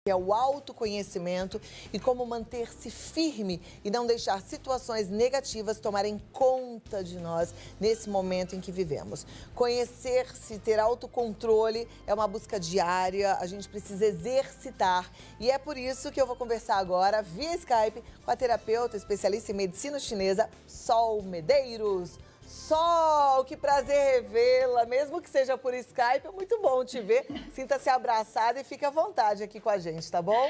é o autoconhecimento e como manter-se firme e não deixar situações negativas tomarem conta de nós nesse momento em que vivemos. Conhecer-se, ter autocontrole é uma busca diária, a gente precisa exercitar e é por isso que eu vou conversar agora via Skype com a terapeuta especialista em medicina chinesa, Sol Medeiros. Sol, que prazer revê-la, mesmo que seja por Skype, é muito bom te ver. Sinta-se abraçada e fique à vontade aqui com a gente, tá bom?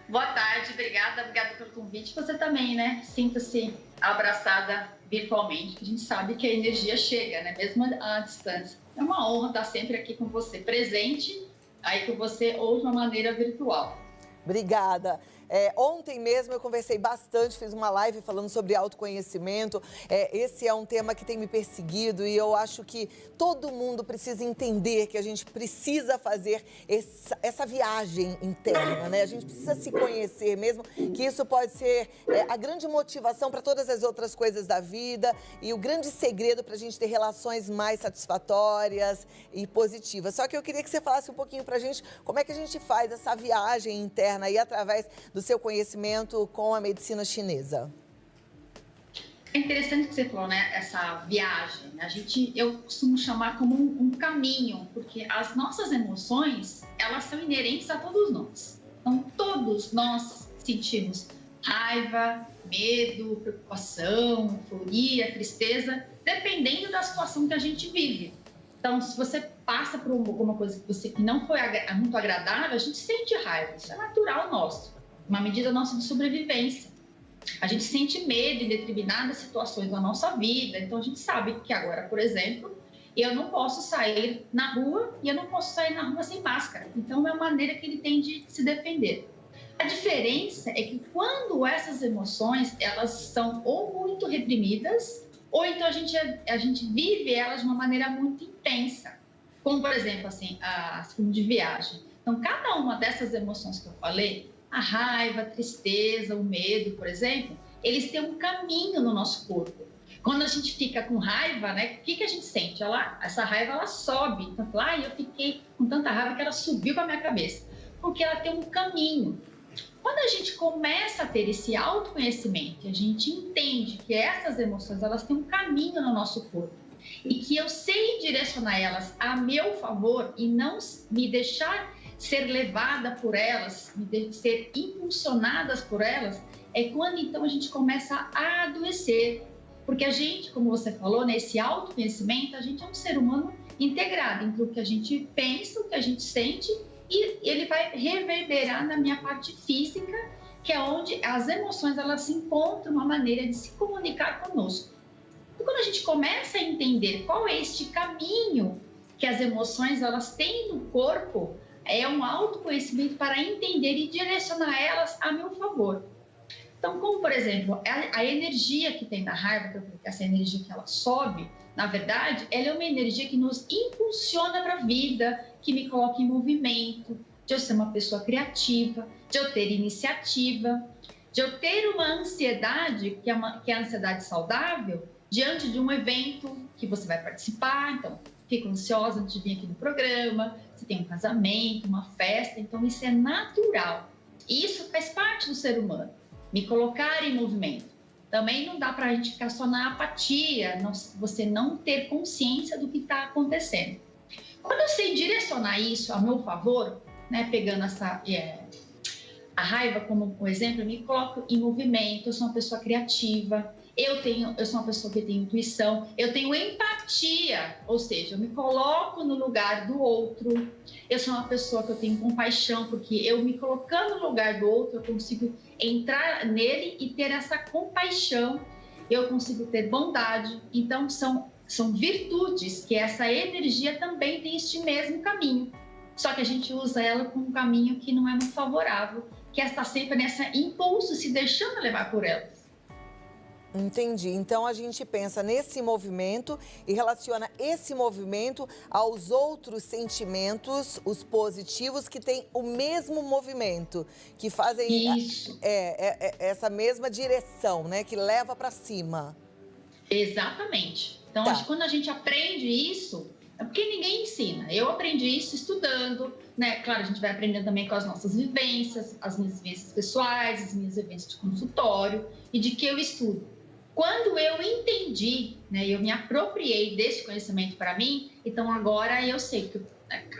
Boa tarde, obrigada pelo convite. Você também, né? Sinta-se abraçada virtualmente, que a gente sabe que a energia chega, né? Mesmo à distância. É uma honra estar sempre aqui com você, presente, aí com você ou de uma maneira virtual. Obrigada. Ontem mesmo eu conversei bastante, fiz uma live falando sobre autoconhecimento. Esse é um tema que tem me perseguido e eu acho que todo mundo precisa entender que a gente precisa fazer essa viagem interna, né? A gente precisa se conhecer mesmo, que isso pode ser a grande motivação para todas as outras coisas da vida e o grande segredo para a gente ter relações mais satisfatórias e positivas. Só que eu queria que você falasse um pouquinho para a gente como é que a gente faz essa viagem interna aí através do seu conhecimento com a medicina chinesa. É interessante que você falou, né? Essa viagem. Eu costumo chamar como um caminho, porque as nossas emoções, elas são inerentes a todos nós. Então, todos nós sentimos raiva, medo, preocupação, euforia, tristeza, dependendo da situação que a gente vive. Então, se você passa por alguma coisa que não foi muito agradável, a gente sente raiva. Isso é natural nosso. Uma medida nossa de sobrevivência. A gente sente medo em determinadas situações da nossa vida. Então, a gente sabe que agora, por exemplo, eu não posso sair na rua e eu não posso sair na rua sem máscara. Então, é uma maneira que ele tem de se defender. A diferença é que quando essas emoções, elas são ou muito reprimidas, ou então a gente vive elas de uma maneira muito intensa. Como, por exemplo, assim, a de viagem. Então, cada uma dessas emoções que eu falei, a raiva, a tristeza, o medo, por exemplo, eles têm um caminho no nosso corpo. Quando a gente fica com raiva, né, o que a gente sente? Essa raiva, ela sobe. Então, eu fiquei com tanta raiva que ela subiu para a minha cabeça. Porque ela tem um caminho. Quando a gente começa a ter esse autoconhecimento, a gente entende que essas emoções, elas têm um caminho no nosso corpo. E que eu sei direcionar elas a meu favor e não me deixar ser levada por elas, ser impulsionadas por elas, é quando então a gente começa a adoecer. Porque a gente, como você falou, nesse autoconhecimento, a gente é um ser humano integrado entre o que a gente pensa, o que a gente sente, e ele vai reverberar na minha parte física, que é onde as emoções elas se encontram uma maneira de se comunicar conosco. E quando a gente começa a entender qual é este caminho que as emoções elas têm no corpo, é um autoconhecimento para entender e direcionar elas a meu favor. Então, como por exemplo, a energia que tem da raiva, essa energia que ela sobe, na verdade, ela é uma energia que nos impulsiona para a vida, que me coloca em movimento, de eu ser uma pessoa criativa, de eu ter iniciativa, de eu ter uma ansiedade, que é a ansiedade saudável, diante de um evento que você vai participar. Então, fico ansiosa antes de vir aqui no programa, se tem um casamento, uma festa, então isso é natural. E isso faz parte do ser humano, me colocar em movimento. Também não dá para a gente ficar só na apatia, você não ter consciência do que está acontecendo. Quando eu sei direcionar isso a meu favor, né, pegando a raiva como um exemplo, eu me coloco em movimento, eu sou uma pessoa criativa, eu sou uma pessoa que tem intuição, eu tenho empatia, ou seja, eu me coloco no lugar do outro, eu sou uma pessoa que eu tenho compaixão, porque eu me colocando no lugar do outro, eu consigo entrar nele e ter essa compaixão, eu consigo ter bondade. Então, são virtudes que essa energia também tem este mesmo caminho, só que a gente usa ela com um caminho que não é muito favorável, que é estar sempre nesse impulso, se deixando levar por elas. Entendi. Então a gente pensa nesse movimento e relaciona esse movimento aos outros sentimentos, os positivos, que têm o mesmo movimento, que fazem essa mesma direção, né? Que leva para cima. Exatamente. Então, Tá. acho que quando a gente aprende isso, É porque ninguém ensina. Eu aprendi isso estudando, né? Claro, a gente vai aprendendo também com as nossas vivências, as minhas vivências pessoais, as minhas vivências de consultório e de que eu estudo. Quando eu entendi, né, eu me apropriei desse conhecimento para mim, então agora eu sei que,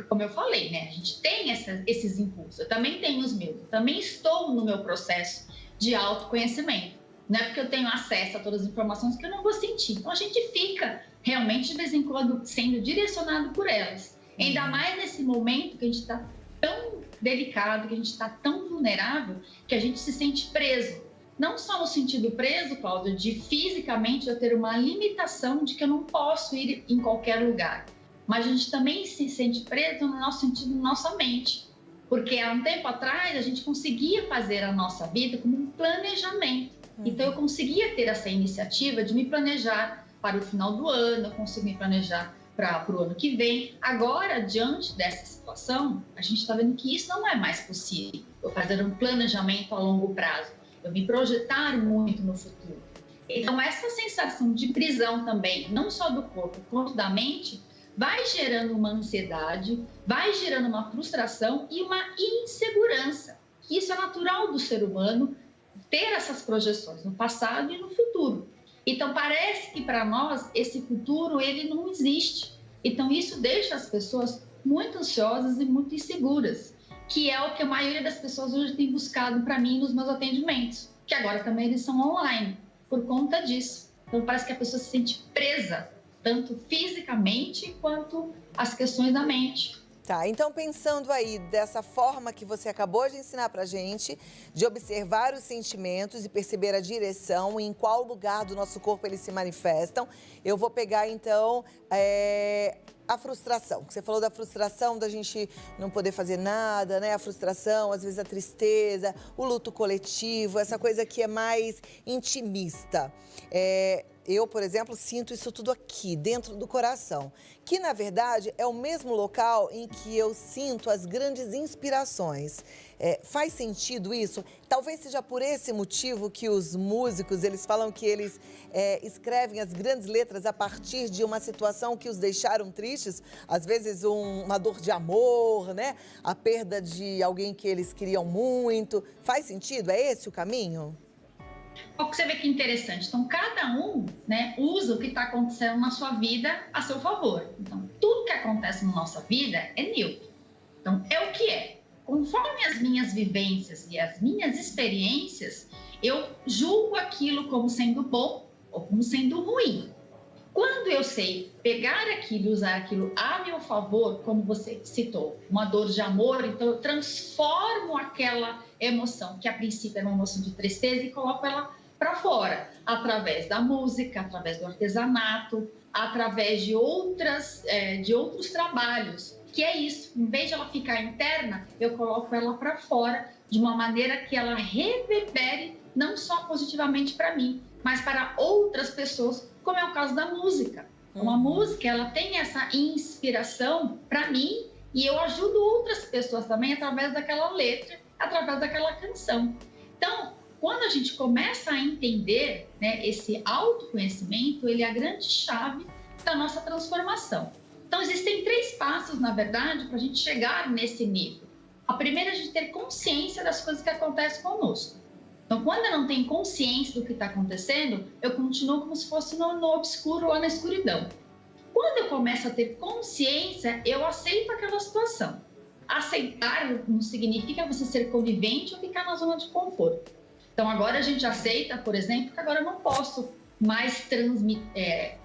como eu falei, né, a gente tem esses impulsos, eu também tenho os meus, eu também estou no meu processo de autoconhecimento. Não é porque eu tenho acesso a todas as informações que eu não vou sentir. Então a gente fica realmente de vez em quando sendo direcionado por elas. Ainda mais nesse momento que a gente está tão delicado, que a gente está tão vulnerável, que a gente se sente preso. Não só no sentido preso, Cláudia, de fisicamente eu ter uma limitação de que eu não posso ir em qualquer lugar, mas a gente também se sente preso no nosso sentido, na nossa mente, porque há um tempo atrás a gente conseguia fazer a nossa vida como um planejamento. Então eu conseguia ter essa iniciativa de me planejar para o final do ano, eu consigo me planejar para o ano que vem. Agora, diante dessa situação, a gente está vendo que isso não é mais possível. Eu fazer um planejamento a longo prazo. Eu me projetar muito no futuro. Então, essa sensação de prisão também, não só do corpo, quanto da mente, vai gerando uma ansiedade, vai gerando uma frustração e uma insegurança. Que isso é natural do ser humano, ter essas projeções no passado e no futuro. Então, parece que para nós, esse futuro, ele não existe. Então, isso deixa as pessoas muito ansiosas e muito inseguras, que é o que a maioria das pessoas hoje tem buscado para mim nos meus atendimentos, que agora também eles são online, por conta disso. Então, parece que a pessoa se sente presa, tanto fisicamente quanto as questões da mente. Tá, então pensando aí dessa forma que você acabou de ensinar pra gente, de observar os sentimentos e perceber a direção e em qual lugar do nosso corpo eles se manifestam, eu vou pegar então a frustração. Você falou da frustração da gente não poder fazer nada, né? A frustração, às vezes a tristeza, o luto coletivo, essa coisa que é mais intimista. Eu, por exemplo, sinto isso tudo aqui, dentro do coração, que, na verdade, é o mesmo local em que eu sinto as grandes inspirações. Faz sentido isso? Talvez seja por esse motivo que os músicos, eles falam que eles escrevem as grandes letras a partir de uma situação que os deixaram tristes, às vezes uma dor de amor, né? A perda de alguém que eles queriam muito. Faz sentido? É esse o caminho? Você vê que interessante. Então, cada um, né, usa o que está acontecendo na sua vida a seu favor. Então, tudo que acontece na nossa vida é neutro. Então, é o que é. Conforme as minhas vivências e as minhas experiências, eu julgo aquilo como sendo bom ou como sendo ruim. Quando eu sei pegar aquilo e usar aquilo a meu favor, como você citou, uma dor de amor, então eu transformo aquela emoção, que a princípio era uma emoção de tristeza, e coloco ela para fora, através da música, através do artesanato, através de outros trabalhos, que é isso. Em vez de ela ficar interna, eu coloco ela para fora, de uma maneira que ela reverbere não só positivamente para mim, mas para outras pessoas, como é o caso da música. Uma música, ela tem essa inspiração para mim e eu ajudo outras pessoas também através daquela letra, através daquela canção. Então, quando a gente começa a entender, né, esse autoconhecimento, ele é a grande chave da nossa transformação. Então, existem 3 passos, na verdade, para a gente chegar nesse nível. A primeira é a gente ter consciência das coisas que acontecem conosco. Então, quando eu não tenho consciência do que está acontecendo, eu continuo como se fosse no obscuro, lá na escuridão. Quando eu começo a ter consciência, eu aceito aquela situação. Aceitar não significa você ser conivente ou ficar na zona de conforto. Então, agora a gente aceita, por exemplo, que agora eu não posso mais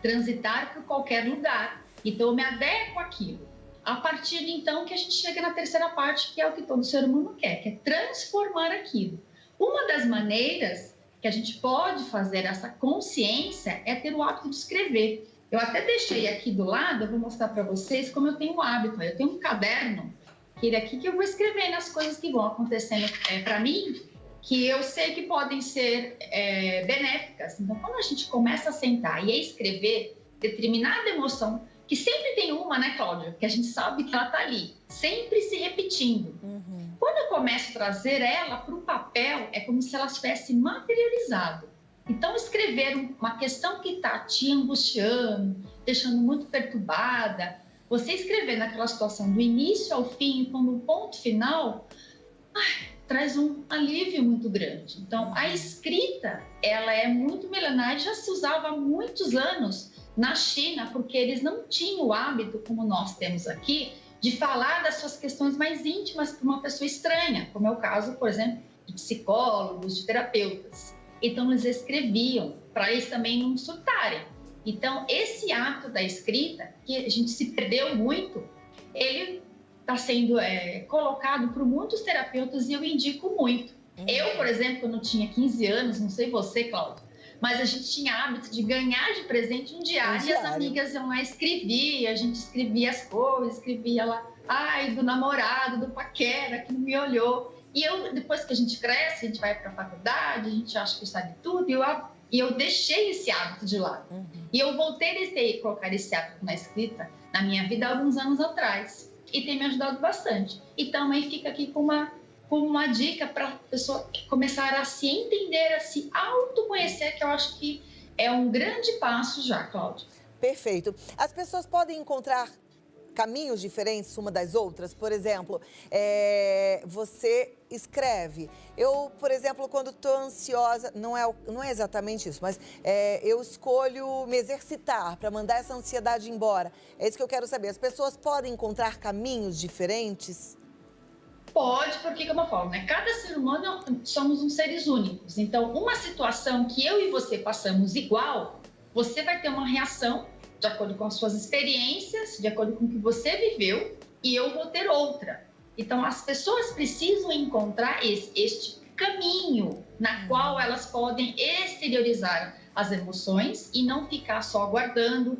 transitar por qualquer lugar. Então, eu me adequo àquilo. A partir de então que a gente chega na terceira parte, que é o que todo ser humano quer, que é transformar aquilo. Uma das maneiras que a gente pode fazer essa consciência é ter o hábito de escrever. Eu até deixei aqui do lado, eu vou mostrar para vocês como eu tenho o hábito. Eu tenho um caderno, que eu vou escrever nas coisas que vão acontecendo para mim, que eu sei que podem ser benéficas. Então, quando a gente começa a sentar e a escrever determinada emoção, que sempre tem uma, né, Cláudia? Que a gente sabe que ela está ali, sempre se repetindo. Quando eu começo a trazer ela para o papel, é como se ela estivesse materializada. Então, escrever uma questão que está te angustiando, deixando muito perturbada, você escrever naquela situação do início ao fim e quando um ponto final, traz um alívio muito grande. Então, a escrita, ela é muito milenar, já se usava há muitos anos na China, porque eles não tinham o hábito, como nós temos aqui, de falar das suas questões mais íntimas para uma pessoa estranha, como é o caso, por exemplo, de psicólogos, de terapeutas. Então, eles escreviam, para eles também não surtarem. Então, esse ato da escrita, que a gente se perdeu muito, ele está sendo colocado por muitos terapeutas e eu indico muito. Eu, por exemplo, quando eu tinha 15 anos, não sei você, Cláudia, mas a gente tinha hábito de ganhar de presente um diário. E as amigas iam lá escrevia, a gente escrevia as coisas, escrevia lá, do namorado, do paquera, que não me olhou. E eu, depois que a gente cresce, a gente vai para a faculdade, a gente acha que sabe tudo, e eu deixei esse hábito de lado. E eu voltei a colocar esse hábito na escrita na minha vida há alguns anos atrás. E tem me ajudado bastante. E também fica aqui com uma dica para a pessoa começar a se entender, a se autoconhecer, que eu acho que é um grande passo já, Cláudia. Perfeito. As pessoas podem encontrar caminhos diferentes uma das outras? Por exemplo, você escreve. Eu, por exemplo, quando estou ansiosa, não é exatamente isso, mas eu escolho me exercitar para mandar essa ansiedade embora. É isso que eu quero saber. As pessoas podem encontrar caminhos diferentes? Pode, porque, como eu falo, né? Cada ser humano somos uns seres únicos. Então, uma situação que eu e você passamos igual, você vai ter uma reação de acordo com as suas experiências, de acordo com o que você viveu, e eu vou ter outra. Então, as pessoas precisam encontrar este caminho na qual elas podem exteriorizar as emoções e não ficar só guardando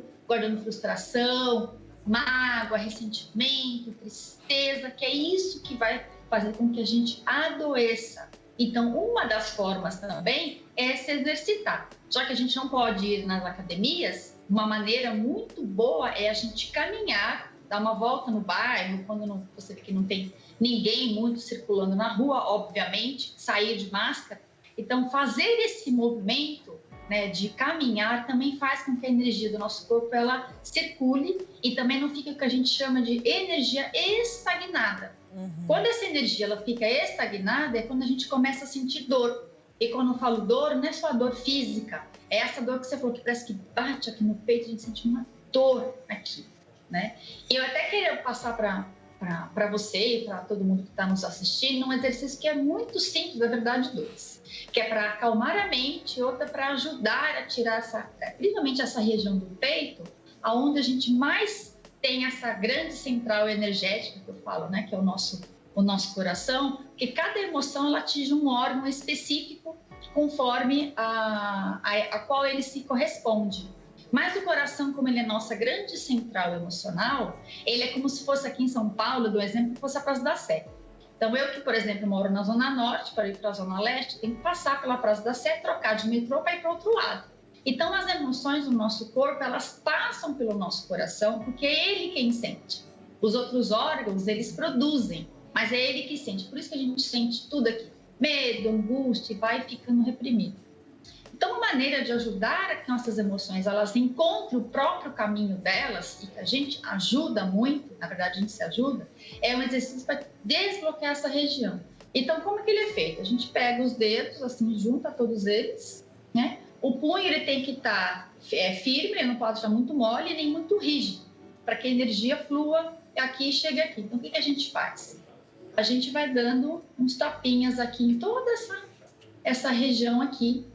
frustração, mágoa, ressentimento, tristeza, que é isso que vai fazer com que a gente adoeça. Então, uma das formas também é se exercitar. Já que a gente não pode ir nas academias, uma maneira muito boa é a gente caminhar, dar uma volta no bairro, quando você vê que não tem ninguém muito circulando na rua, obviamente, sair de máscara. Então, fazer esse movimento, né, de caminhar também faz com que a energia do nosso corpo ela circule e também não fique o que a gente chama de energia estagnada. Quando essa energia ela fica estagnada é quando a gente começa a sentir dor. E quando eu falo dor, não é só a dor física, é essa dor que você falou que parece que bate aqui no peito, a gente sente uma dor aqui, né? E eu até queria passar para você e para todo mundo que está nos assistindo um exercício que é muito simples, na verdade, dois, que é para acalmar a mente, outra para ajudar a tirar principalmente essa região do peito, aonde a gente mais tem essa grande central energética que eu falo, né, que é o nosso coração, que cada emoção ela atinge um órgão específico conforme a qual ele se corresponde. Mas o coração, como ele é nossa grande central emocional, ele é como se fosse aqui em São Paulo, do exemplo, que fosse a Praça da Sé. Então, eu que, por exemplo, moro na Zona Norte, para ir para a Zona Leste, tenho que passar pela Praça da Sé, trocar de metrô para ir para o outro lado. Então, as emoções do nosso corpo, elas passam pelo nosso coração, porque é ele quem sente. Os outros órgãos, eles produzem, mas é ele que sente. Por isso que a gente sente tudo aqui. Medo, angústia, e vai ficando reprimido. Então, uma maneira de ajudar que nossas emoções elas encontrem o próprio caminho delas e que a gente ajuda muito, na verdade a gente se ajuda, é um exercício para desbloquear essa região. Então, como é que ele é feito? A gente pega os dedos, assim, junta todos eles, né? O punho ele tem que estar firme, ele não pode estar muito mole nem muito rígido, para que a energia flua aqui e chegue aqui. Então, o que a gente faz? A gente vai dando uns tapinhas aqui em toda essa região aqui,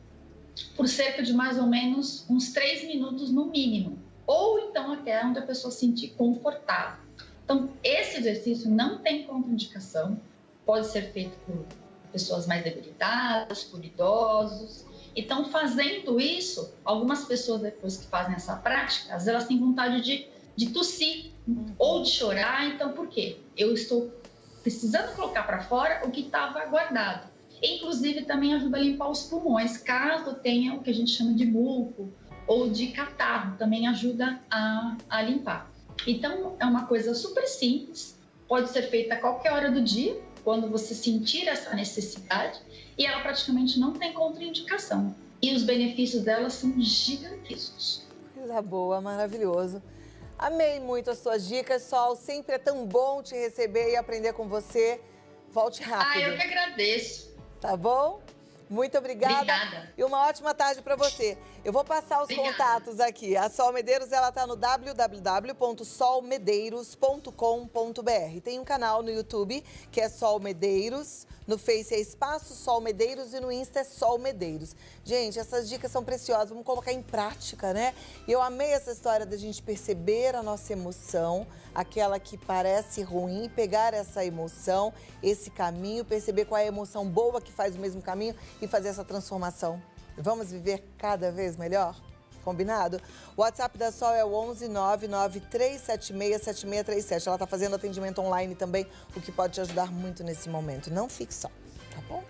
por cerca de mais ou menos uns 3 minutos no mínimo, ou então até onde a pessoa se sentir confortável. Então, esse exercício não tem contraindicação, pode ser feito por pessoas mais debilitadas, por idosos. Então, fazendo isso, algumas pessoas depois que fazem essa prática, às vezes elas têm vontade de tossir ou de chorar. Então, por quê? Eu estou precisando colocar para fora o que estava guardado. Inclusive, também ajuda a limpar os pulmões, caso tenha o que a gente chama de muco ou de catarro, também ajuda a limpar. Então, é uma coisa super simples, pode ser feita a qualquer hora do dia, quando você sentir essa necessidade, e ela praticamente não tem contraindicação. E os benefícios dela são gigantescos. Coisa boa, maravilhoso. Amei muito as suas dicas, Sol. Sempre é tão bom te receber e aprender com você. Volte rápido. Eu que agradeço. Tá bom? Muito obrigada. Obrigada. E uma ótima tarde para você. Eu vou passar os contatos aqui. A Sol Medeiros, ela tá no www.solmedeiros.com.br. Tem um canal no YouTube que é Sol Medeiros, no Face é Espaço Sol Medeiros e no Insta é Sol Medeiros. Gente, essas dicas são preciosas, vamos colocar em prática, né? E eu amei essa história da gente perceber a nossa emoção, aquela que parece ruim, pegar essa emoção, esse caminho, perceber qual é a emoção boa que faz o mesmo caminho e fazer essa transformação. Vamos viver cada vez melhor? Combinado? O WhatsApp da Sol é o 11 99376 7637. Ela está fazendo atendimento online também, o que pode te ajudar muito nesse momento. Não fique só, tá bom?